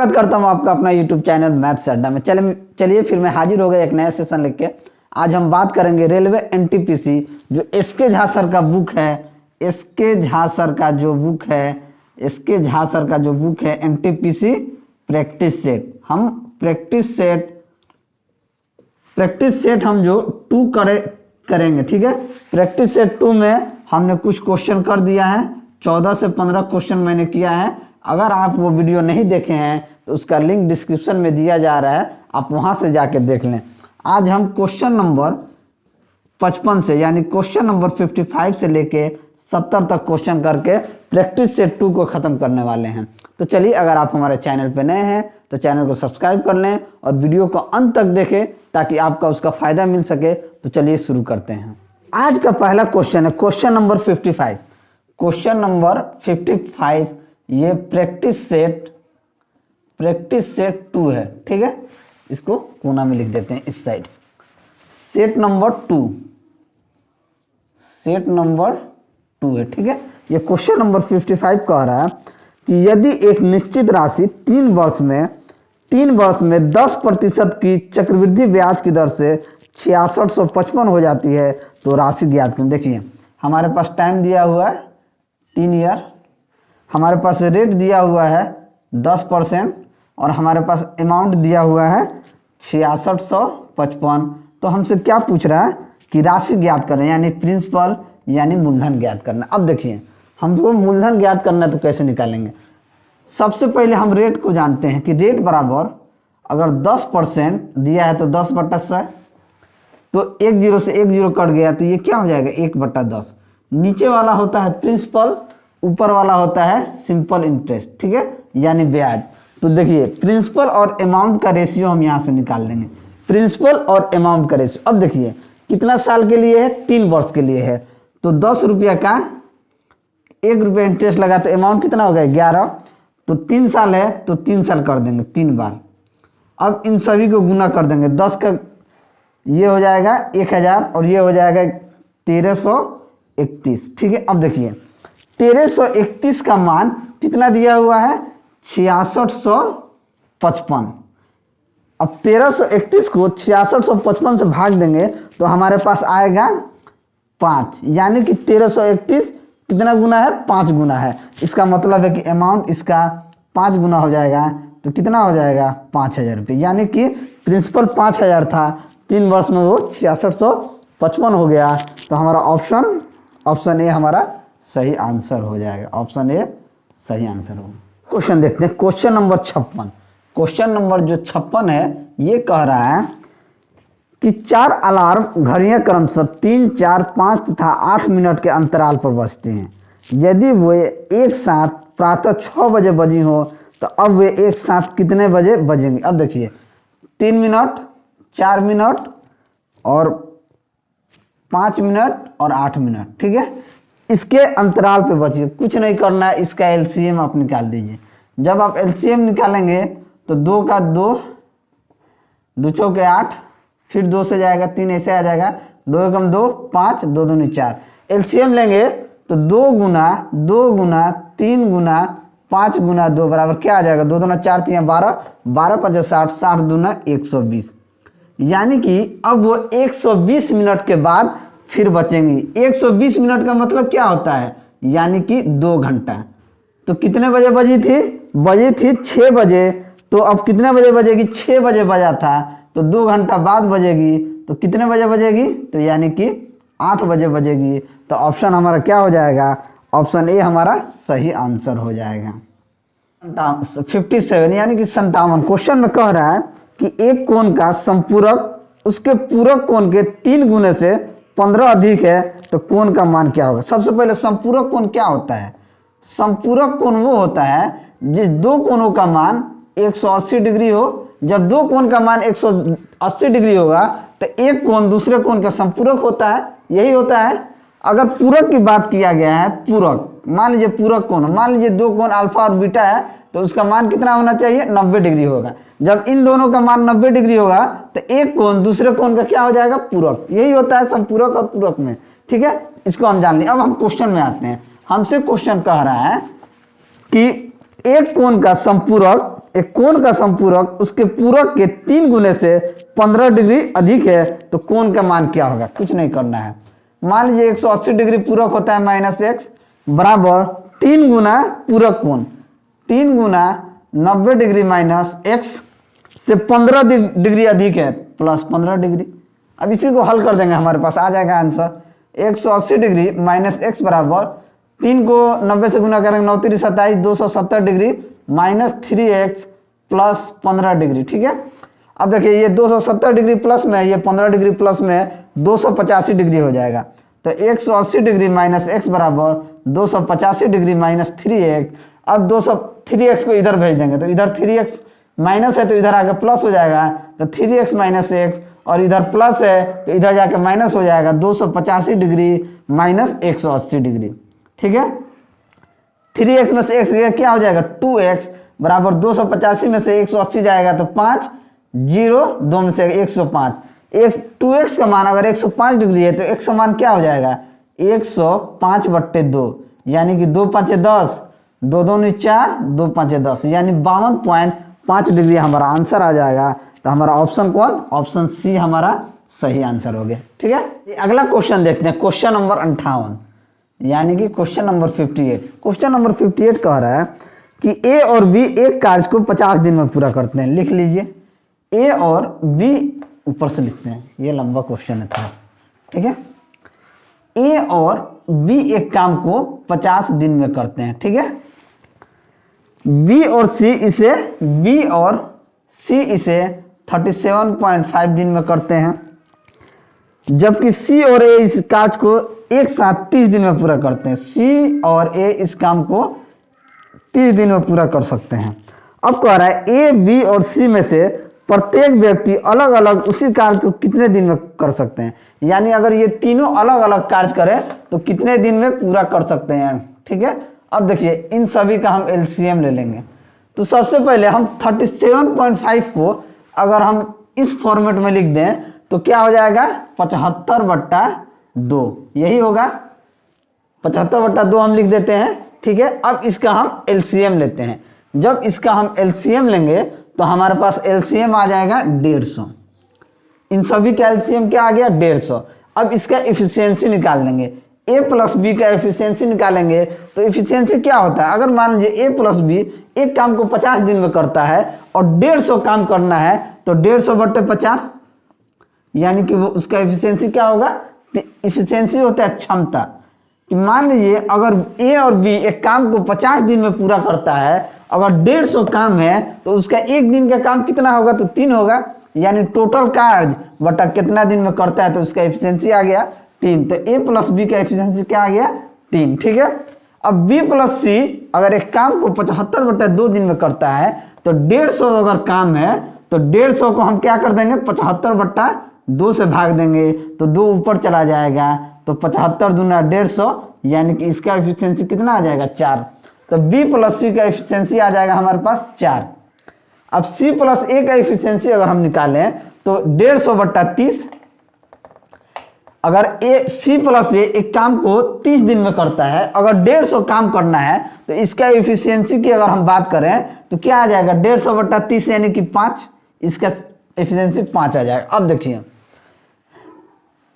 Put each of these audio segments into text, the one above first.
स्वागत करता हूं आपका अपना YouTube चैनल मैथ्स अड्डा में। चलिए फिर मैं हाजिर हो गया एक नया सेशन लेके। आज हम बात करेंगे रेलवे एनटीपीसी जो एसके झा सर का बुक है। एसके झा सर का जो बुक है एनटीपीसी प्रैक्टिस सेट। हम प्रैक्टिस सेट हम जो 2 करेंगे, ठीक है। प्रैक्टिस सेट 2 में हमने कुछ क्वेश्चन कर दिया है। 14 से 15 क्वेश्चन मैंने किया है। अगर आप वो वीडियो नहीं देखे हैं तो उसका लिंक डिस्क्रिप्शन में दिया जा रहा है, आप वहां से जाके देख लें। आज हम क्वेश्चन नंबर 55 से यानी क्वेश्चन नंबर 55 से लेके 70 तक क्वेश्चन करके प्रैक्टिस सेट 2 को खत्म करने वाले हैं। तो चलिए, अगर आप हमारे चैनल पे नए हैं तो चैनल को सब्सक्राइब कर लें और वीडियो को अंत तक देखें ताकि आपका उसका फायदा मिल सके। तो चलिए शुरू करते हैं। आज का पहला क्वेश्चन है क्वेश्चन नंबर 55। क्वेश्चन नंबर 55 ये प्रैक्टिस सेट 2 है, ठीक है। इसको कोना में लिख देते हैं इस साइड। सेट नंबर 2 है, ठीक है। ये क्वेश्चन नंबर 55 कह रहा है कि यदि एक निश्चित राशि 3 वर्ष में 10% की चक्रवृद्धि ब्याज की दर से 6655 हो जाती है तो राशि ज्ञात करें। देखिए, हमारे पास टाइम दिया हुआ है 3 ईयर, हमारे पास रेट दिया हुआ है 10% और हमारे पास अमाउंट दिया हुआ है 6655। तो हमसे क्या पूछ रहा है कि राशि ज्ञात करें, यानी प्रिंसिपल यानी मूलधन ज्ञात करना। अब देखिए, हमको मूलधन ज्ञात करना है तो कैसे निकालेंगे। सबसे पहले हम रेट को जानते हैं कि रेट बराबर अगर 10% दिया है तो 10/100, तो 1 0 से 1 0 कट गया तो ये क्या हो जाएगा 1/10। नीचे वाला होता है प्रिंसिपल, ऊपर वाला होता है सिंपल इंटरेस्ट, ठीक है, यानी ब्याज। तो देखिए, प्रिंसिपल और अमाउंट का रेशियो हम यहाँ से निकाल लेंगे। प्रिंसिपल और अमाउंट का रेशियो, अब देखिए कितना साल के लिए है, 3 वर्ष के लिए है। तो 10 रुपया का 1 रुपया इंटरेस्ट लगा तो अमाउंट कितना हो गया 11। तो 3 साल है तो 3 साल कर देंगे 3 बार। अब इन सभी को गुना कर देंगे। 10 का ये हो जाएगा 1000 और ये हो जाएगा 1331, ठीक है। अब देखिए 1331 का मान कितना दिया हुआ है 6655। अब 1331 को 6655 से भाग देंगे तो हमारे पास आएगा 5, यानी कि 1331 कितना गुना है 5 गुना है। इसका मतलब है कि अमाउंट इसका 5 गुना हो जाएगा तो कितना हो जाएगा 5000 रुपये, यानी कि प्रिंसिपल 5000 था, 3 वर्ष में वो 6655 हो गया। तो हमारा ऑप्शन ए हमारा सही आंसर हो जाएगा। ऑप्शन ए सही आंसर होगा। क्वेश्चन देखते हैं क्वेश्चन नंबर 56। क्वेश्चन नंबर जो 56 है ये कह रहा है कि 4 अलार्म घड़ियां क्रमशः 3, 4, 5 तथा 8 मिनट के अंतराल पर बजती हैं। यदि वे एक साथ प्रातः 6 बजे बजी हो तो अब वे एक साथ कितने बजे बजेंगे। अब देखिए 3 मिनट, 4 मिनट और 5 मिनट और 8 मिनट, ठीक है। इसके अंतराल पे बचिए, कुछ नहीं करना है, इसका एलसीएम आप निकाल दीजिए। जब आप एलसीएम निकालेंगे तो 2 का 2, 2 चौके 8, फिर 2 से जाएगा 3, ऐसे आ जाएगा 2 एकम 2, 5, 2 दूनी 4। एलसीएम लेंगे तो 2 गुना 3 गुना 5 गुना 2 बराबर क्या आ जाएगा 2 दूना 4 3 12, 12 5 60, 60 दूना 120। यानी कि अब वो 120 मिनट के बाद फिर बचेंगी। 120 मिनट का मतलब क्या होता है, यानी कि 2 घंटा। तो कितने बजे बजी थी 6 बजे। तो अब कितने बजे बजेगी 6 बजे बजा था तो 2 घंटा बाद बजेगी। तो कितने बजे बजेगी, तो यानी कि 8 बजे बजेगी। तो ऑप्शन हमारा क्या हो जाएगा, ऑप्शन ए हमारा सही आंसर हो जाएगा। 57 यानी कि 57 क्वेश्चन में कह रहा है कि एक कोण का संपूरक उसके पूरक कोण के 3 गुने से 15 अधिक है तो कोण का मान क्या होगा। सबसे पहले संपूरक कोण क्या होता है। संपूरक कोण वो होता है जिस 2 कोणों का मान 180 डिग्री हो। जब 2 कोण का मान 180 डिग्री होगा तो एक कोण दूसरे कोण का संपूरक होता है, यही होता है। अगर पूरक की बात किया गया है, पूरक मान लीजिए पूरक कोण, मान लीजिए 2 कोण अल्फा और बीटा है तो उसका मान कितना होना चाहिए 90 डिग्री होगा। जब इन दोनों का मान 90 डिग्री होगा तो एक कोण दूसरे कोण का क्या हो जाएगा पूरक। यही होता है संपूरक और पूरक में, ठीक है। इसको हम जान लें। अब हम क्वेश्चन में आते हैं। हमसे क्वेश्चन कह रहा है कि एक कोण का संपूरक एक कोण का समपूरक उसके पूरक के 3 गुने से 15 डिग्री अधिक है तो कोण का मान क्या होगा। कुछ नहीं करना है। मान लीजिए 180 डिग्री पूरक होता है -x बराबर 3 गुना पूरक कोण, 3 गुना 90 डिग्री -x से 15 डिग्री अधिक है +15 डिग्री। अब इसी को हल कर देंगे, हमारे पास आ जाएगा आंसर 180 डिग्री -x बराबर 3 को 90 से गुना करेंगे 9 3 27 270 डिग्री -3x + 15 डिग्री। ठीक है, अब देखिए ये 270 डिग्री प्लस में, ये 15 डिग्री प्लस में 285 डिग्री हो जाएगा। तो 180 डिग्री -x बराबर 285 डिग्री -3x। अब 3x को इधर भेज देंगे तो इधर 3x माइनस है तो इधर आके प्लस हो जाएगा, तो 3x -x, और इधर प्लस है तो इधर जाके माइनस हो जाएगा 285 डिग्री -180 डिग्री। ठीक है, 3x में से x गया क्या हो जाएगा 2x बराबर 285 में से 180 जाएगा तो 5, 0 2 में से 105। 2x का मान अगर 105 डिग्री है तो x का मान क्या हो जाएगा 105/2, यानी कि 2 5 10, 2 2 4, 2 5 10, यानी 52.5 डिग्री हमारा आंसर आ जाएगा। तो हमारा ऑप्शन कौन, ऑप्शन सी हमारा सही आंसर हो गया। ठीक है, अगला क्वेश्चन देखते हैं, क्वेश्चन नंबर 58, यानी कि क्वेश्चन नंबर 58। क्वेश्चन नंबर 58 कह रहा है कि ए और बी एक कार्य को 50 दिन में पूरा करते हैं। लिख लीजिए ए और बी, ऊपर से लिखते हैं, ये लंबा क्वेश्चन है थोड़ा। ठीक है, ए और बी एक काम को 50 दिन में करते हैं। ठीक है, बी और सी इसे 37.5 दिन में करते हैं, जबकि सी और ए इस कार्य को एक साथ 30 दिन में पूरा करते हैं। सी और ए इस काम को 30 दिन में पूरा कर सकते हैं। अब कह रहा है ए बी और सी में से प्रत्येक व्यक्ति अलग अलग उसी कार्य को कितने दिन में कर सकते हैं, यानी अगर ये तीनों अलग अलग कार्य करें तो कितने दिन में पूरा कर सकते हैं। ठीक है, अब देखिए इन सभी का हम एलसीएम ले लेंगे। तो सबसे पहले हम 37.5 को अगर हम इस फॉर्मेट में लिख दें तो क्या हो जाएगा 75/2, यही होगा 75/2 हम लिख देते हैं। ठीक है, अब इसका हम एलसीएम लेते हैं। जब इसका हम एलसीएम लेंगे तो हमारे पास एलसीएम आ जाएगा 150। इन सभी का एलसीएम क्या आ गया 150। अब इसका एफिशिएंसी निकाल लेंगे, ए प्लस बी का एफिशिएंसी निकालेंगे तो एफिशिएंसी क्या होता है, अगर मान लीजिए ए प्लस बी एक काम को 50 दिन में करता है और 150 काम करना है तो 150/50, यानी कि वो उसका एफिशिएंसी क्या होगा, एफिशिएंसी होता है क्षमता। कि मान लीजिए अगर ए और बी एक काम को 50 दिन में पूरा करता है, अगर 150 काम है तो उसका एक दिन का काम कितना होगा तो 3 होगा, यानी टोटल कार्य बटा कितना दिन में करता है तो उसका एफिशिएंसी आ गया 3। तो ए प्लस बी का एफिशिएंसी क्या आ गया 3। ठीक है, अब बी प्लस सी अगर एक काम को 75/2 दिन में करता है तो 150 अगर काम है तो 150 को हम क्या कर देंगे 75/2 से भाग देंगे तो 2 ऊपर चला जाएगा, तो 75 दूना 150, यानी कि इसका एफिशिएंसी कितना आ जाएगा 4। तो बी प्लस सी का एफिशिएंसी आ जाएगा हमारे पास 4। अब सी प्लस ए का एफिशिएंसी अगर हम निकालें तो 150/30, अगर ए सी प्लस ए एक काम को 30 दिन में करता है, अगर 150 काम करना है तो इसका एफिशिएंसी की अगर हम बात करें तो क्या आ जाएगा 150/30 यानी कि 5, इसका एफिशिएंसी 5 आ जाएगा। अब देखिए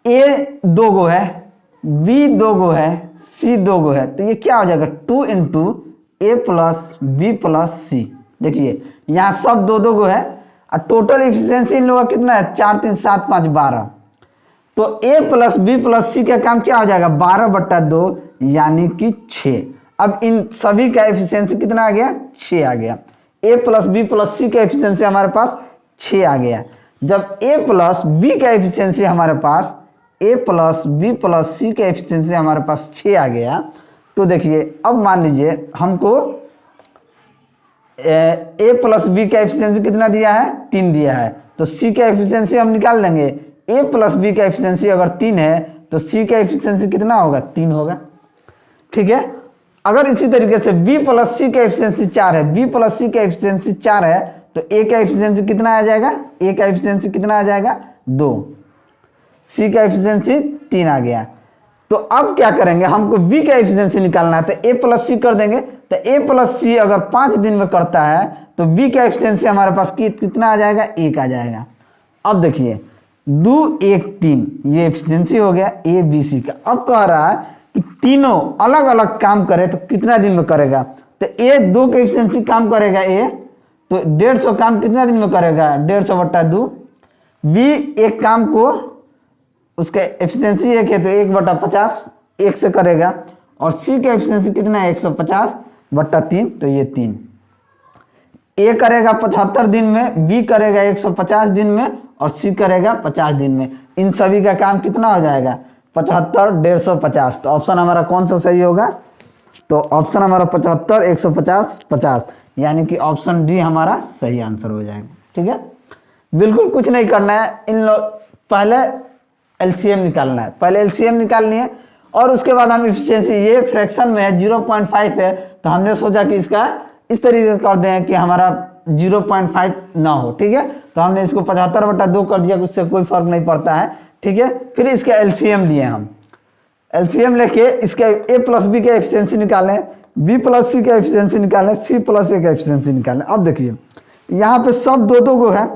ए 2 गो है, बी 2 गो है, सी 2 गो है, तो ये क्या हो जाएगा 2 × ए प्लस बी प्लस सी। देखिए यहाँ सब 2 गो है और टोटल एफिशिएंसी इन लोगों का कितना है 4 3 7 5 12। तो ए प्लस बी प्लस सी का काम क्या हो जाएगा 12/2 यानी कि 6। अब इन सभी का एफिशिएंसी कितना आ गया 6 आ गया। ए प्लस बी प्लस सी का एफिशिएंसी हमारे पास 6 आ गया। जब ए प्लस बी का एफिशिएंसी हमारे पास ए प्लस बी प्लस सी का एफिशिएंसी हमारे पास 6 आ गया, तो देखिए अब मान लीजिए हमको ए प्लस बी का एफिशिएंसी कितना दिया है 3 दिया है, तो सी का एफिशिएंसी हम निकाल लेंगे। ए प्लस बी का एफिशिएंसी अगर 3 है तो सी का एफिशिएंसी कितना होगा 3 होगा। ठीक है, अगर इसी तरीके से बी प्लस सी का एफिशिएंसी 4 है, बी प्लस सी का एफिशिएंसी 4 है तो ए का एफिशिएंसी कितना आ जाएगा, ए का एफिशिएंसी कितना आ जाएगा 2, सी का एफिशिएंसी 3 आ गया। तो तो अब क्या करेंगे, हमको बी का एफिशिएंसी निकालना है, तो ए प्लस सी कर देंगे। तो ए प्लस सी अगर 5 दिन में करता है तो बी का एफिशिएंसी हमारे पास कितना आ जाएगा, 1 आ जाएगा। अब देखिए 2 1 3 ये एफिशिएंसी हो गया ए बी सी का। अब कह रहा है कि तीनों अलग अलग काम करे तो कितना दिन में करेगा, तो ए 2 का एफिशिएंसी काम करेगा ए, तो 150 काम कितना दिन में करेगा, 150/2। बी एक काम को उसका एफिशिएंसी 1 है तो 1/50 1 से करेगा, और सी का एफिशिएंसी कितना है 150/3, तो ये 3। ए करेगा 75 दिन में, बी करेगा 150 दिन में, और सी करेगा 50 दिन में। इन सभी का काम कितना हो जाएगा, 75 150। तो ऑप्शन हमारा कौन सा सही होगा, तो ऑप्शन हमारा 75 150 50, यानी कि ऑप्शन डी हमारा सही आंसर हो जाएगा। ठीक है, बिल्कुल कुछ नहीं करना है, इन लोग पहले एलसीएम निकालना है, पहले एलसीएम निकालनी है, और उसके बाद हम इफिशियंसी, ये फ्रैक्शन में है 0.5 है, तो हमने सोचा कि इसका इस तरीके से कर दें कि हमारा 0.5 ना हो। ठीक है, तो हमने इसको 75/2 कर दिया, उससे कोई फर्क नहीं पड़ता है। ठीक है, फिर इसका एलसीएम लिए हम, एलसीएम लेके इसका ए प्लस बी का एफिशिएंसी निकालें, बी प्लस सी का एफिशिएंसी निकालें, सी प्लस ए का एफिशिएंसी निकालें। अब देखिए यहाँ पे सब दो को है,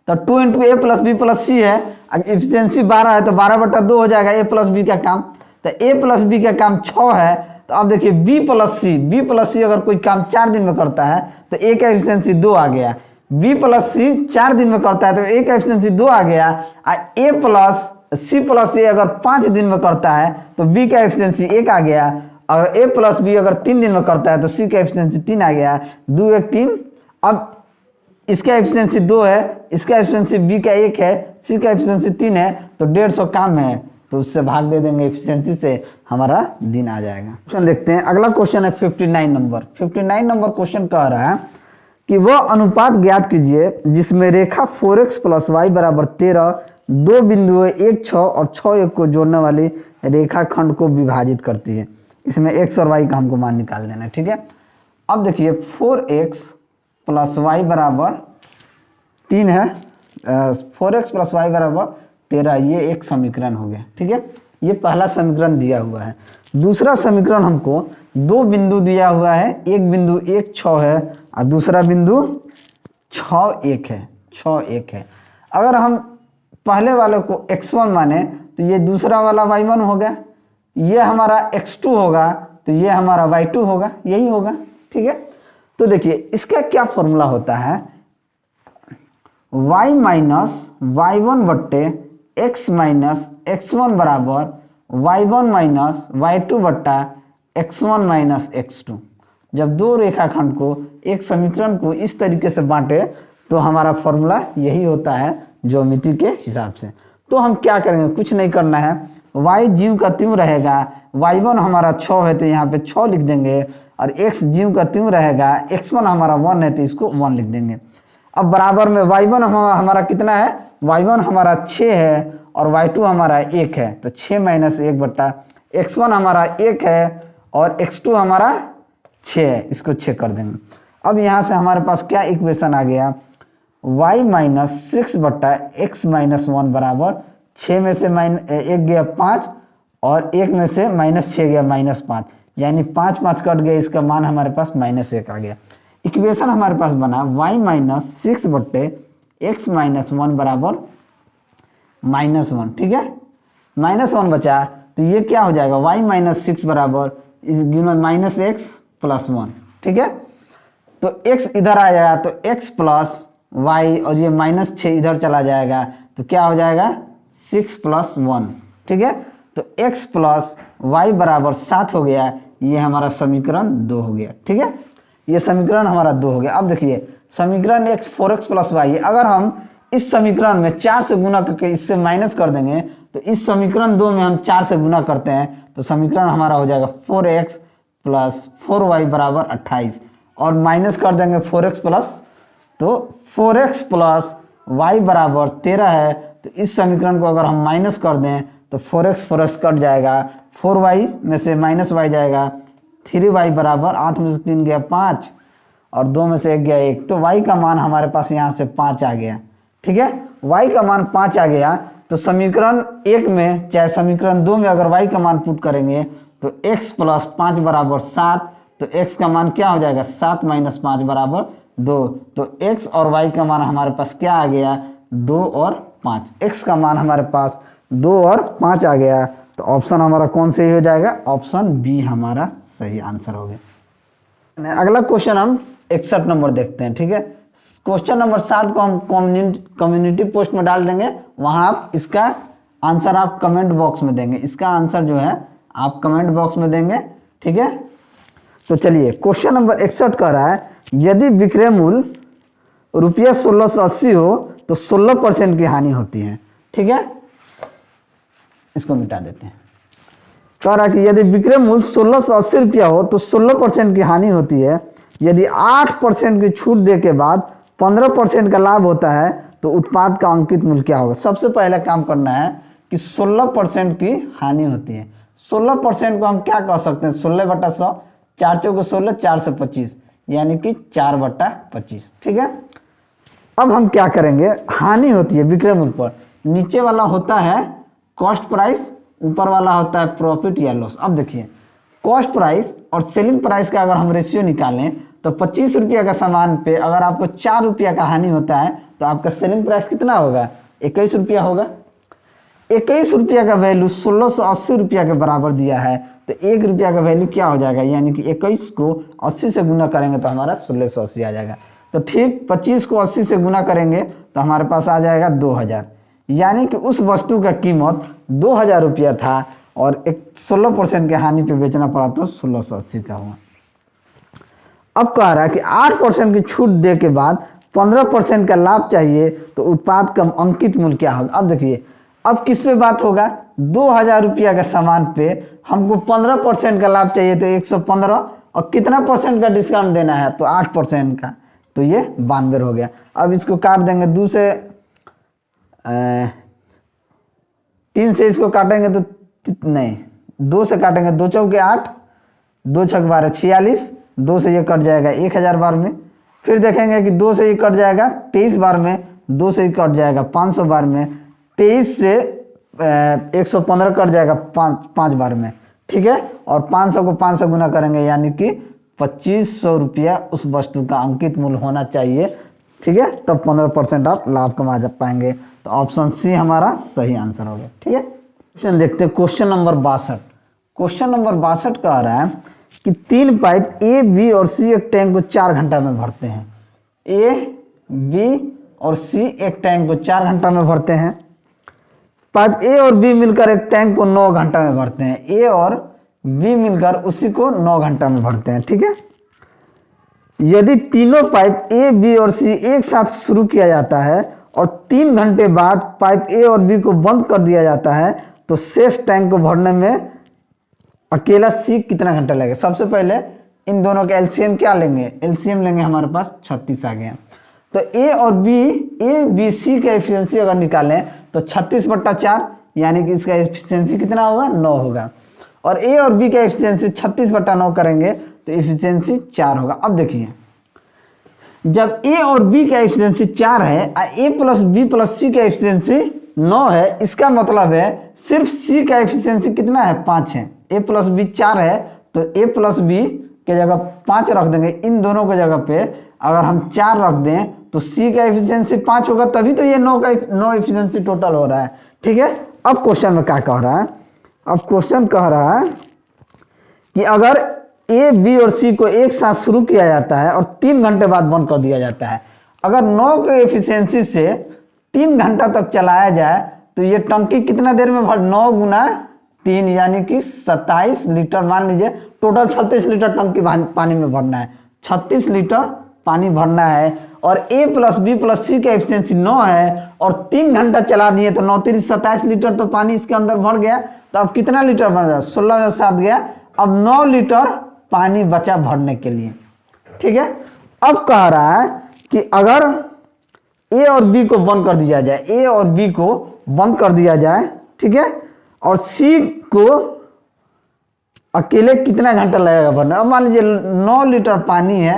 तो 2 × ए प्लस बी प्लस सी है, एफिशिएंसी 12 है तो 12/2 हो जाएगा ए प्लस बी का काम। तो ए प्लस बी का काम 6 है, तो अब देखिए बी प्लस सी अगर कोई काम 4 दिन में करता है तो ए का एफिशिएंसी 2 आ गया। बी प्लस सी 4 दिन में करता है तो ए का एफिशिएंसी 2 आ गया। ए प्लस सी प्लस ए अगर 5 दिन में करता है तो बी का एफिशिएंसी 1 आ गया। अगर ए प्लस बी अगर 3 दिन में करता है तो सी का एफिशिएंसी 3 आ गया। 2 1 3। अब इसका एफिशिएंसी 2 है, इसका एफिशिएंसी बी का 1 है, सी का एफिशिएंसी 3 है, तो 150 काम है, तो उससे भाग दे देंगे एफिशिएंसी से, हमारा दिन आ जाएगा। क्वेश्चन देखते हैं, अगला क्वेश्चन है 59 नंबर। 59 नंबर क्वेश्चन कह रहा है कि वह अनुपात ज्ञात कीजिए जिसमें रेखा 4x + y = 13 दो बिंदुओं 1 6 और 6 1 को जोड़ने वाली रेखाखंड को विभाजित करती है। इसमें x और y का हमको मान निकाल देना है। ठीक है, अब देखिए 4x + y = 3 है, 4x + y = 13, ये एक समीकरण हो गया। ठीक है, ये पहला समीकरण दिया हुआ है। दूसरा समीकरण हमको दो बिंदु दिया हुआ है, एक बिंदु 1 6 है और दूसरा बिंदु 6 1 है, 6 1 है। अगर हम पहले वाले को x1 माने तो ये दूसरा वाला y1 होगा, ये हमारा x2 होगा, तो ये हमारा y2 होगा, यही होगा। ठीक है, तो देखिए इसका क्या फॉर्मूला होता है, y - y1 / x - x1 = y1 - y2 / x1 - x2। जब दो रेखाखंड को, एक समीकरण को इस तरीके से बांटे तो हमारा फॉर्मूला यही होता है ज्योमेट्री के हिसाब से। तो हम क्या करेंगे, कुछ नहीं करना है, y ज्यों का त्यों रहेगा, y1 हमारा 6 है तो यहाँ पे 6 लिख देंगे, और x ज्यों का त्यों रहेगा, x1 हमारा 1 है तो इसको 1 लिख देंगे। अब बराबर में y1 हमारा कितना है, y1 हमारा 6 है और y2 हमारा 1 है, तो 6 - 1 x1 हमारा 1 है और x2 हमारा 6 है, इसको 6 कर देंगे। अब यहाँ से हमारे पास क्या इक्वेशन आ गया, y - 6 / x - 1 = 6 में से -1 गया 5 और 1 में से -6 गया -5, यानी 5 5 कट गया, इसका मान हमारे पास -1 आ गया। इक्वेशन हमारे पास बना y - 6 / x - 1 = -1। ठीक है, -1 बचा, तो ये क्या हो जाएगा, y - 6 = इस गुणन -x + 1। ठीक है, तो x इधर आ जाएगा तो x + y और ये -6 इधर चला जाएगा, तो क्या हो जाएगा 6 + 1। ठीक है, तो x + y = 7 हो गया, ये हमारा समीकरण 2 हो गया। ठीक है, ये समीकरण हमारा 2 हो गया। अब देखिए समीकरण 4x + y है, अगर हम इस समीकरण में 4 से गुना करके इससे माइनस कर देंगे तो इस समीकरण 2 में हम 4 से गुना करते हैं तो समीकरण हमारा हो जाएगा 4x + 4y = 28, और माइनस कर देंगे 4x प्लस, तो 4x + y = 13 है, तो इस समीकरण को अगर हम माइनस कर दें तो 4x कट जाएगा, 4y में से -y जाएगा, 3y = 8 में से 3 गया 5 और 2 में से 1 गया 1, तो y का मान हमारे पास यहाँ से 5 आ गया। ठीक है, y का मान 5 आ गया, तो समीकरण 1 में चाहे समीकरण 2 में अगर y का मान पुट करेंगे तो x प्लस 5 बराबर 7, तो x का मान क्या हो जाएगा 7 माइनस 5 बराबर 2। तो x और y का मान हमारे पास क्या आ गया 2 और 5। x का मान हमारे पास 2 और 5 आ गया, तो ऑप्शन हमारा कौन सही हो जाएगा, ऑप्शन बी हमारा सही आंसर हो गया। अगला क्वेश्चन हम 61 नंबर देखते हैं। ठीक है, क्वेश्चन नंबर 60 को हम कम्युनिटी पोस्ट में डाल देंगे, वहां आप इसका आंसर आप कमेंट बॉक्स में देंगे, इसका आंसर जो है आप कमेंट बॉक्स में देंगे। ठीक है, तो चलिए क्वेश्चन नंबर 61 कह रहा है यदि विक्रय मूल्य रुपया 1680 हो तो 16% की हानि होती है। ठीक है, इसको मिटा देते हैं। कह रहा है कि यदि विक्रय मूल्य 1680 रुपया हो तो 16% की हानि होती है। यदि 8% की छूट दे के बाद 15% का लाभ होता है तो उत्पाद का अंकित मूल्य क्या होगा। सबसे पहले काम करना है कि 16% की हानि होती है। 16% को हम क्या कह सकते हैं, 16/100, 4 चौके 16, 4 से 25, यानी कि 4/25। ठीक है, अब हम क्या करेंगे, हानि होती है विक्रय मूल्य पर, नीचे वाला होता है कॉस्ट प्राइस, ऊपर वाला होता है प्रॉफिट या लॉस। अब देखिए कॉस्ट प्राइस और सेलिंग प्राइस का अगर हम रेशियो निकालें तो 25 रुपया का सामान पे अगर आपको 4 रुपया का हानि होता है तो आपका सेलिंग प्राइस कितना होगा, 21 रुपया होगा। 21 रुपया का वैल्यू 1680 रुपया के बराबर दिया है, तो 1 रुपया का वैल्यू क्या हो जाएगा, यानी कि 21 को 80 से गुना करेंगे तो हमारा 1680 आ जाएगा। तो ठीक 25 को 80 से गुना करेंगे तो हमारे पास आ जाएगा 2000, यानी कि उस वस्तु का कीमत 2000 रुपया था और 16% के हानि पे बेचना पड़ा तो 1680 का हुआ। अब कह रहा है कि 8% की छूट दे के बाद 15% का लाभ चाहिए तो उत्पाद का अंकित मूल्य क्या होगा। अब देखिए अब किस पे बात होगा, 2000 रुपया के सामान पे हमको 15% का लाभ चाहिए तो 115, और कितना परसेंट का डिस्काउंट देना है तो 8% का, तो ये 92 हो गया। अब इसको काट देंगे 2 से 3 से इसको काटेंगे तो नहीं 2 से काटेंगे, 2 चौके 8, 2 छक 12 46, 2 से ये कट जाएगा 1000 बार में। फिर देखेंगे कि 2 से ये कट जाएगा 23 बार में, 2 से ये कट जाएगा 500 बार में, 23 से 115 कट जाएगा 5 बार में। ठीक है, और 500 को 5 से गुना करेंगे यानी कि 2500 रुपया उस वस्तु का अंकित मूल्य होना चाहिए। ठीक है, तब 15% आप लाभ कमा जा पाएंगे, तो ऑप्शन सी हमारा सही आंसर होगा। ठीक है, क्वेश्चन देखते हैं क्वेश्चन नंबर 62। क्वेश्चन नंबर 62 कह रहा है कि 3 पाइप ए बी और सी एक टैंक को 4 घंटा में भरते हैं। ए बी और सी एक टैंक को 4 घंटा में भरते हैं। पाइप ए और बी मिलकर एक टैंक को 9 घंटा में भरते हैं। ए और बी मिलकर उसी को 9 घंटा में भरते हैं। ठीक है, यदि तीनों पाइप ए बी और सी एक साथ शुरू किया जाता है और 3 घंटे बाद पाइप ए और बी को बंद कर दिया जाता है तो शेष टैंक को भरने में अकेला सी कितना घंटा लगेगा। सबसे पहले इन दोनों का एलसीएम क्या लेंगे, एलसीएम लेंगे, हमारे पास 36 आ गया। तो ए और बी, ए बी सी का एफिशिएंसी अगर निकालें तो 36/4, यानी कि इसका एफिशिएंसी कितना होगा 9 होगा। और ए और बी का एफिशिएंसी 36/9 करेंगे तो एफिशिएंसी 4 होगा। अब देखिए जब ए और बी का एफिशिएंसी 4 है, ए प्लस बी प्लस सी का एफिशिएंसी 9 है, इसका मतलब है सिर्फ सी का एफिशिएंसी कितना है 5 है। ए प्लस बी 4 है तो ए प्लस बी के जगह 5 रख देंगे, इन दोनों के जगह पे अगर हम 4 रख दें तो सी का एफिशिएंसी 5 होगा, तभी तो ये 9 एफिशिएंसी टोटल हो रहा है। ठीक है, अब क्वेश्चन में क्या कह रहा है, अब क्वेश्चन कह रहा है कि अगर ए बी और सी को एक साथ शुरू किया जाता है और 3 घंटे बाद बंद कर दिया जाता है, अगर 9 के एफिशिएंसी से 3 घंटा तक चलाया जाए तो ये टंकी कितना देर में भर, 9 गुना 3 यानी कि 27 लीटर, मान लीजिए टोटल 36 लीटर टंकी पानी में भरना है, 36 लीटर पानी भरना है। और ए प्लस बी प्लस सी का एफिशिएंसी 9 है और 3 घंटा चला दिए तो 9 3 27 लीटर तो पानी इसके अंदर भर गया। तो अब कितना लीटर बन गया, 16 में 7 गया, अब 9 लीटर पानी बचा भरने के लिए। ठीक है, अब कह रहा है कि अगर ए और बी को बंद कर दिया जाए, ए और बी को बंद कर दिया जाए, ठीक है, और सी को अकेले कितना घंटा लगेगा भरने। अब मान लीजिए 9 लीटर पानी है,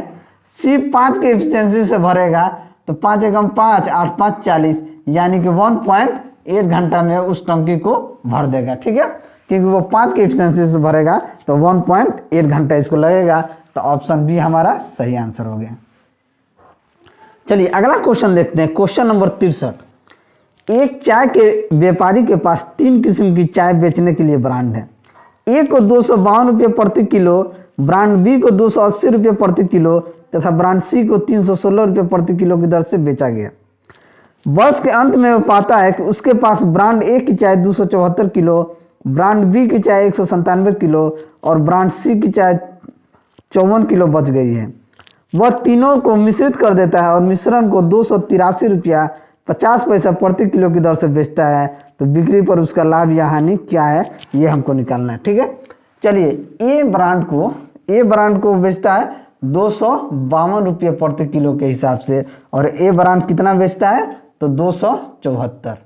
सी 5 के एफिशिएंसी से भरेगा तो 5 एकम 5, 8 5 40, यानी कि 1 घंटा में उस टंकी को भर देगा, ठीक है, क्योंकि वो 5 की एफिशिएंसी से भरेगा तो 1.8 घंटा इसको लगेगा। तो ऑप्शन बी हमारा सही आंसर हो गया। चलिए अगला क्वेश्चन देखते हैं, क्वेश्चन नंबर 63। एक चाय के व्यापारी के पास 3 किस्म की चाय बेचने के लिए ब्रांड है। ए को 252 रुपये प्रति किलो, ब्रांड बी को 280 रुपये प्रति किलो तथा ब्रांड सी को 316 रुपये प्रति किलो की दर से बेचा गया। वर्ष के अंत में वो पाता है कि उसके पास ब्रांड ए की चाय 274 किलो, ब्रांड बी की चाय 197 किलो और ब्रांड सी की चाय 54 किलो बच गई है। वह तीनों को मिश्रित कर देता है और मिश्रण को 283 रुपया 50 पैसा प्रति किलो की दर से बेचता है। तो बिक्री पर उसका लाभ या हानि क्या है, ये हमको निकालना है, ठीक है। चलिए ए ब्रांड को बेचता है 252 रुपये प्रति किलो के हिसाब से, और ए ब्रांड कितना बेचता है तो 274,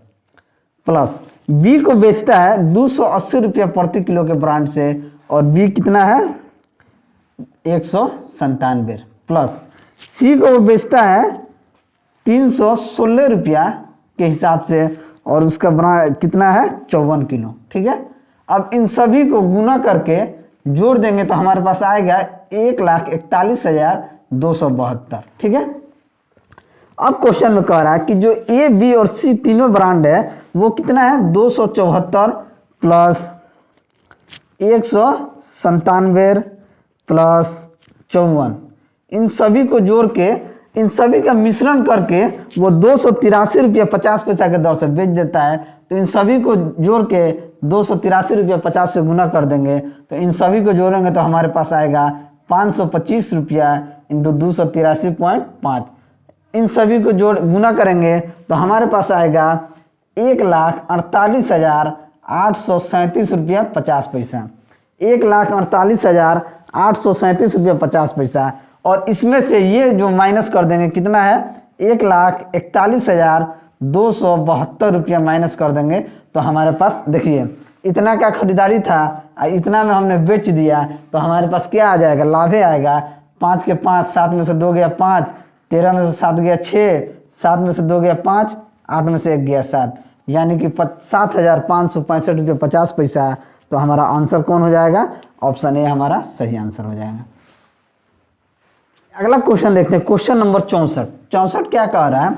प्लस बी को बेचता है 280 रुपये प्रति किलो के ब्रांड से और बी कितना है 197, प्लस सी को बेचता है 316 रुपया के हिसाब से और उसका ब्रांड कितना है 54 किलो, ठीक है। अब इन सभी को गुना करके जोड़ देंगे तो हमारे पास आएगा 1,41,272, ठीक है। अब क्वेश्चन में कह रहा है कि जो ए बी और सी तीनों ब्रांड है वो कितना है 274 प्लस 197 प्लस 54, इन सभी को जोड़ के इन सभी का मिश्रण करके वो 283 रुपया 50 पैसा के दर से बेच देता है। तो इन सभी को जोड़ के 283 रुपया 50 से गुना कर देंगे तो इन सभी को जोड़ेंगे तो हमारे पास आएगा 525 रुपया इंटू 283.5। इन सभी को गुना करेंगे तो हमारे पास आएगा 1,48,837 रुपया 50 पैसा, 1,48,837 रुपया 50 पैसा। और इसमें से ये जो माइनस कर देंगे कितना है 1,41,272 रुपया माइनस कर देंगे तो हमारे पास देखिए इतना का खरीदारी था, इतना में हमने बेच दिया तो हमारे पास क्या आ जाएगा, लाभे आएगा। 5 के 5, 7 में से 2 गया 5, 13 में से 7 गया 6, 7 में से 2 गया 5, 8 में से 1 गया 7, यानी कि 7,565 रुपये 50 पैसा। तो हमारा आंसर कौन हो जाएगा, ऑप्शन ए हमारा सही आंसर हो जाएगा। अगला क्वेश्चन देखते हैं, क्वेश्चन नंबर 64 क्या कह रहा है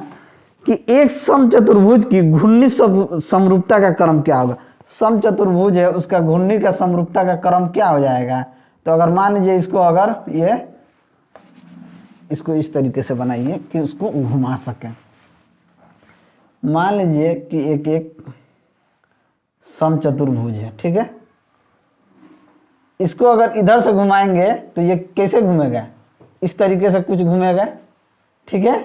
कि एक समचतुर्भुज की घूर्णी समरूपता का क्रम क्या होगा। समचतुर्भुज है उसका घूर्णी का समरूपता का क्रम क्या हो जाएगा। तो अगर मान लीजिए इसको इस तरीके से बनाइए कि उसको घुमा सकें। मान लीजिए कि एक समचतुर्भुज है, ठीक है, इसको अगर इधर से घुमाएंगे तो ये कैसे घूमेगा, इस तरीके से कुछ घूमेगा, ठीक है।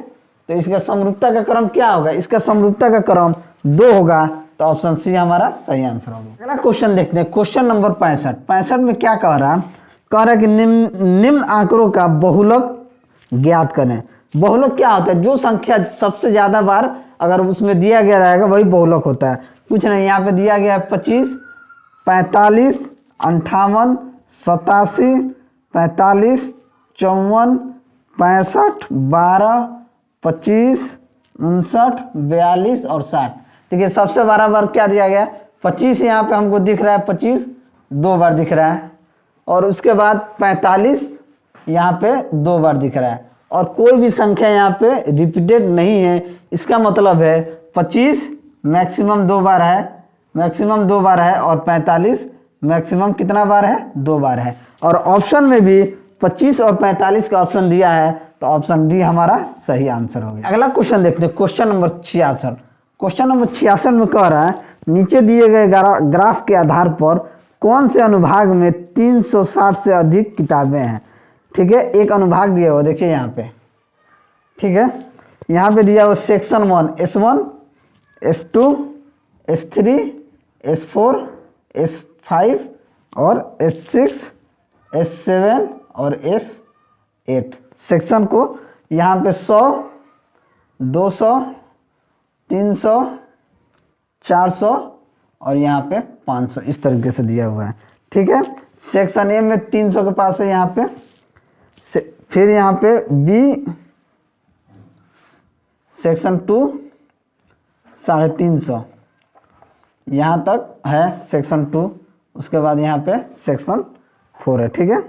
तो इसका समरूपता का क्रम क्या होगा, इसका समरूपता का क्रम 2 होगा। तो ऑप्शन सी हमारा सही आंसर होगा। अगला क्वेश्चन देखते हैं, क्वेश्चन नंबर 65 में क्या कह रहा है कि निम्न आंकड़ों का बहुलक ज्ञात करें। बहुलक क्या होता है, जो संख्या सबसे ज्यादा बार अगर उसमें दिया गया रहेगा वही बहुलक होता है। कुछ नहीं, यहाँ पे दिया गया है 25, 45, 58, 87, 45, 54, 65, 12, 25, 59, 42 और 60। देखिए सबसे बार क्या दिया गया 25, यहाँ पे हमको दिख रहा है 25 2 बार दिख रहा है, और उसके बाद 45 यहाँ पे 2 बार दिख रहा है, और कोई भी संख्या यहाँ पे रिपीटेड नहीं है। इसका मतलब है 25 मैक्सिमम 2 बार है, और 45 मैक्सिमम कितना बार है 2 बार है। और ऑप्शन में भी 25 और 45 का ऑप्शन दिया है, तो ऑप्शन डी हमारा सही आंसर हो गया। अगला क्वेश्चन देखते हैं, क्वेश्चन नंबर 66। क्वेश्चन नंबर 66 में कह रहा है नीचे दिए गए ग्राफ के आधार पर कौन से अनुभाग में 360 से अधिक किताबें हैं। ठीक है, एक अनुभाग दिया हुआ देखिए यहाँ पे, ठीक है, यहाँ पे दिया हुआ section 1 S1, S2, S3, S4, S5 और S6, S7 और S8 सेक्शन को यहाँ पे 100, 200, 300, 400 और यहाँ पे 500 इस तरीके से दिया हुआ है। ठीक है, सेक्शन ए में 300 के पास है यहाँ पे, फिर यहाँ पे बी सेक्शन 2 350, यहाँ तक है सेक्शन 2, उसके बाद यहाँ पे सेक्शन 4 है। ठीक है,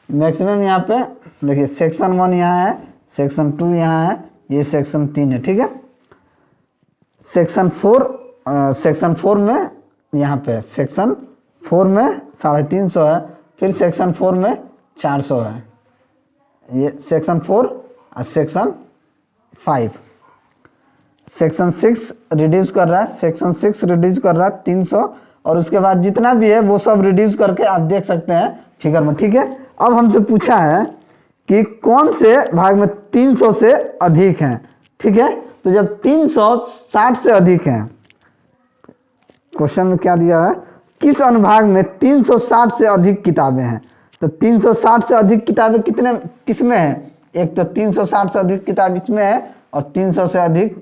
मैक्सिमम यहाँ पे देखिए सेक्शन 1 यहाँ है, सेक्शन 2 यहाँ है, ये सेक्शन 3 है। ठीक है, सेक्शन 4 में यहाँ पे सेक्शन 4 में 350 है, फिर सेक्शन 4 में 400 है, ये सेक्शन 4 और सेक्शन 5। सेक्शन 6 रिड्यूस कर रहा है, सेक्शन 6 रिड्यूस कर रहा है 300, और उसके बाद जितना भी है वो सब रिड्यूस करके आप देख सकते हैं फिगर में। ठीक है, अब हमसे पूछा है कि कौन से भाग में 300 से अधिक हैं। ठीक है, तो जब 360 से अधिक हैं, क्वेश्चन में क्या दिया है, किस अनुभाग में 360 से अधिक किताबें हैं। तो 360 से अधिक किताबें किस में है, एक तो 360 से अधिक किताब इसमें है और 300 से अधिक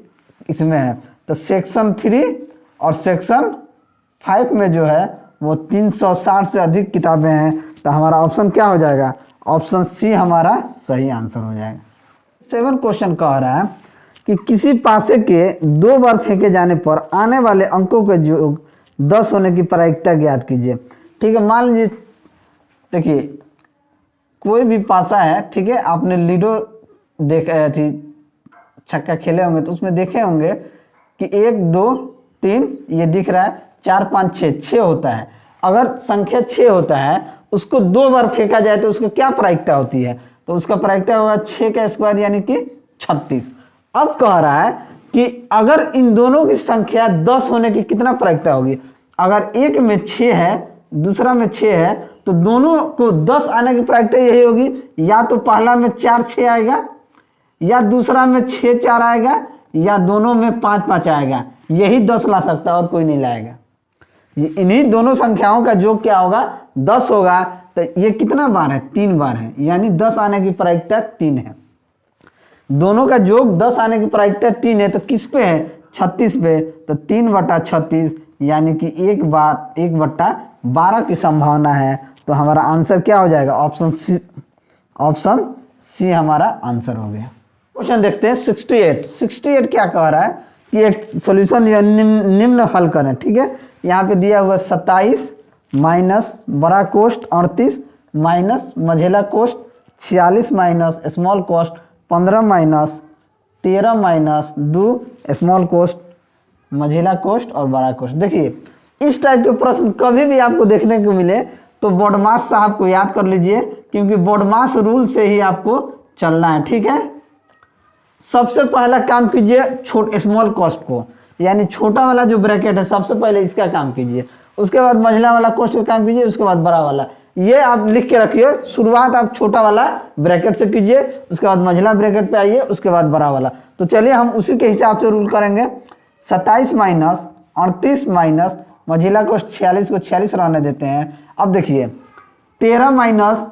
इसमें है। तो सेक्शन 3 और सेक्शन 5 में जो है वो 360 से अधिक किताबें हैं। तो हमारा ऑप्शन क्या हो जाएगा, ऑप्शन सी हमारा सही आंसर हो जाएगा। 7 क्वेश्चन कह रहा है कि किसी पासे के 2 बार फेंके जाने पर आने वाले अंकों के योग 10 होने की प्रायिकता ज्ञात कीजिए। ठीक है, मान लीजिए देखिए कोई भी पासा है, ठीक है, आपने लीडो थी छक्का खेले होंगे तो उसमें देखे होंगे कि 1 2 3 ये दिख रहा है, 4 5 6 होता है। अगर संख्या 6 होता है, उसको 2 बार फेंका जाए तो उसका क्या प्रायिकता होती है, तो उसका प्रायिकता होगा 6 का स्क्वायर यानी कि 36। अब कह रहा है कि अगर इन दोनों की संख्या 10 होने की कितना प्रायिकता होगी। अगर एक में 6 है, दूसरा में 6 है, तो दोनों को 10 आने की प्रायिकता यही होगी, या तो पहला में 4 6 आएगा, या दूसरा में 6 4 आएगा, या दोनों में 5 5 आएगा। यही 10 ला सकता है और कोई नहीं लाएगा। इन्हीं दोनों संख्याओं का योग क्या होगा, 10 होगा। तो ये कितना बार है, 3 बार है, यानी 10 आने की प्रायिकता 3 है। दोनों का योग 10 आने की प्रायिकता 3 है, तो किस पे है, 36 पे। तो 3/36 यानी कि 1/12 की संभावना है। तो हमारा आंसर क्या हो जाएगा, ऑप्शन सी हमारा आंसर हो गया। क्वेश्चन देखते हैं 68 क्या कह रहा है कि एक सॉल्यूशन दिया, निम्न हल करें। ठीक है, यहाँ पे दिया हुआ 27 माइनस बड़ा कोष्ट 38 माइनस मझेला कोष्ट 46 माइनस स्मॉल कोष्ट 15 माइनस 13 माइनस 2 स्मॉल कोष्ट मझेला कोष्ट और बड़ा कोष्ट। देखिए इस टाइप के प्रश्न कभी भी आपको देखने को मिले तो बोर्डमास साहब को याद कर लीजिए, क्योंकि बोर्डमास रूल से ही आपको चलना है। ठीक है, सबसे पहला काम कीजिए स्मॉल कोष्ट को, यानी छोटा वाला जो ब्रैकेट है सबसे पहले इसका काम कीजिए, उसके बाद मझला वाला कोष्ट का काम कीजिए, उसके बाद बड़ा वाला। ये आप लिख के रखिए, शुरुआत आप छोटा वाला ब्रैकेट से कीजिए, उसके बाद मझला ब्रैकेट पे आइए, उसके बाद बड़ा वाला। तो चलिए हम उसी के हिसाब से रूल करेंगे। 27 माइनस 38 माइनस मझिला कोष्ट 46 को 46 रहने देते हैं। अब देखिए 13 माइनस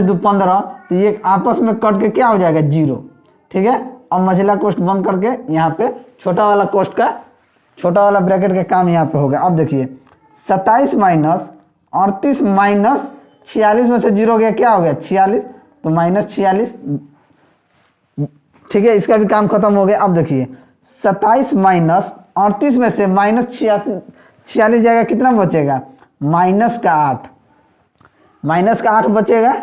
2 15, तो ये आपस में कट के क्या हो जाएगा 0। ठीक है, अब मझिला कोष्ट बंद करके यहाँ पे छोटा वाला कोष्ट का छोटा वाला ब्रैकेट का काम यहाँ पे होगा। अब देखिए 27 माइनस 38 माइनस 46 में से 0 गया, क्या हो गया 46, तो -46। ठीक है, इसका भी काम खत्म हो गया। अब देखिए 27 माइनस 38 में से -46 जाएगा, कितना बचेगा -8, -8 बचेगा।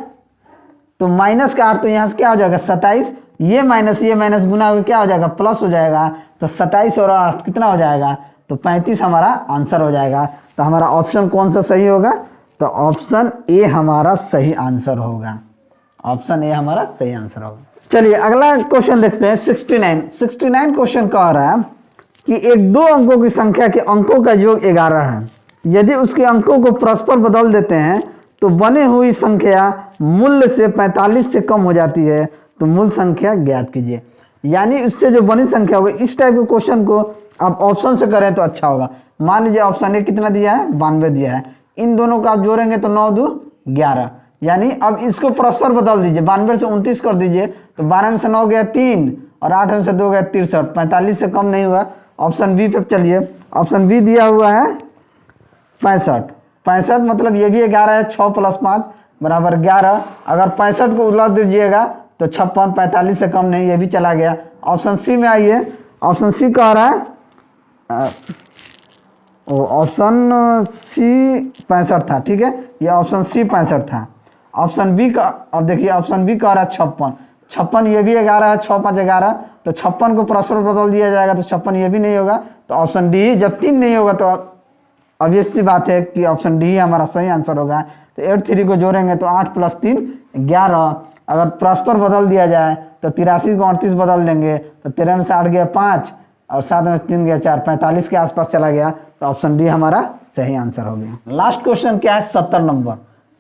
तो -8 तो यहाँ से क्या हो जाएगा 27, ये माइनस गुना होकर क्या हो जाएगा प्लस हो जाएगा। तो 27 और 8 कितना हो जाएगा, तो 35 हमारा आंसर हो जाएगा। तो हमारा ऑप्शन कौन सा सही होगा, तो ऑप्शन ए हमारा सही आंसर होगा। ऑप्शन ए हमारा सही आंसर होगा। चलिए अगला क्वेश्चन देखते हैं 69 क्वेश्चन कह रहा है कि एक 2 अंकों की संख्या के अंकों का योग 11 है। यदि उसके अंकों को परस्पर बदल देते हैं तो बनी हुई संख्या मूल्य से 45 से कम हो जाती है, तो मूल संख्या ज्ञात कीजिए। यानी उससे जो बनी संख्या होगी, इस टाइप के क्वेश्चन को आप ऑप्शन से करें तो अच्छा होगा। मान लीजिए ऑप्शन ए कितना दिया है 92 दिया है, इन दोनों को आप जोड़ेंगे तो 9 2 11, यानी अब इसको परस्पर बदल दीजिए, 92 से 29 कर दीजिए, तो 12 में से 9 गया 3 और 8 में से 2 गया 63, 45 से कम नहीं हुआ। ऑप्शन बी पे चलिए, ऑप्शन बी दिया हुआ है 65 मतलब ये भी 11 है, 6 + 5 बराबर 11। अगर 65 को उलट दीजिएगा तो 56, 45 से कम नहीं, ये भी चला गया। ऑप्शन सी में आइए, ऑप्शन सी कह रहा है ऑप्शन सी 65 था, ठीक है, ये ऑप्शन सी 65 था। ऑप्शन बी का, अब देखिए ऑप्शन बी कह रहा है 56, 56 ये भी 11 है, 6 5 11, तो 56 को परस्पर बदल दिया जाएगा तो 56 ये भी नहीं होगा, तो ऑप्शन डी, जब 3 नहीं होगा तो ऑब्वियस सी बात है कि ऑप्शन डी हमारा सही आंसर होगा। तो 8 3 को जोड़ेंगे तो 8 + 3 11, अगर परस्पर बदल दिया जाए तो 83 को 38 बदल देंगे तो 13 में से 8 गया 5 और 7 में 3 गया 4, 45 के आसपास चला गया, तो ऑप्शन डी हमारा सही आंसर हो गया। लास्ट क्वेश्चन क्या है, 70 नंबर।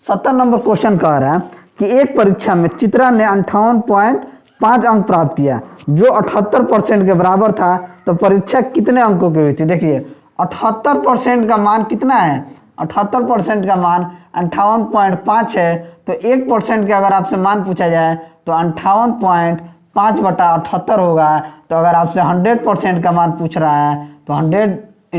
70 नंबर क्वेश्चन कह रहा है कि एक परीक्षा में चित्रा ने 58.5 अंक प्राप्त किया जो 78% के बराबर था, तो परीक्षा कितने अंकों की हुई थी। देखिए 78% का मान कितना है, 78% का मान 58.5 है, तो 1% के अगर आपसे मान पूछा जाए तो 58.5/78 होगा। तो अगर आपसे 100% का मान पूछ रहा है तो 100 ×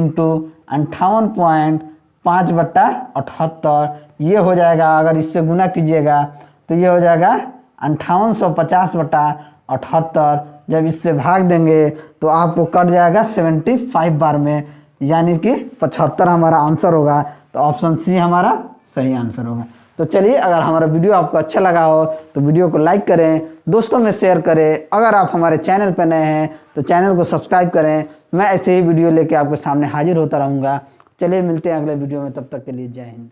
58.5/78 ये हो जाएगा। अगर इससे गुना कीजिएगा तो ये हो जाएगा 5850/78। जब इससे भाग देंगे तो आपको कट जाएगा 75 बार में, यानी कि 75 हमारा आंसर होगा। तो ऑप्शन सी हमारा सही आंसर होगा। तो चलिए, अगर हमारा वीडियो आपको अच्छा लगा हो तो वीडियो को लाइक करें, दोस्तों में शेयर करें। अगर आप हमारे चैनल पर नए हैं तो चैनल को सब्सक्राइब करें। मैं ऐसे ही वीडियो लेके आपके सामने हाजिर होता रहूँगा। चलिए मिलते हैं अगले वीडियो में, तब तक के लिए जय हिंद।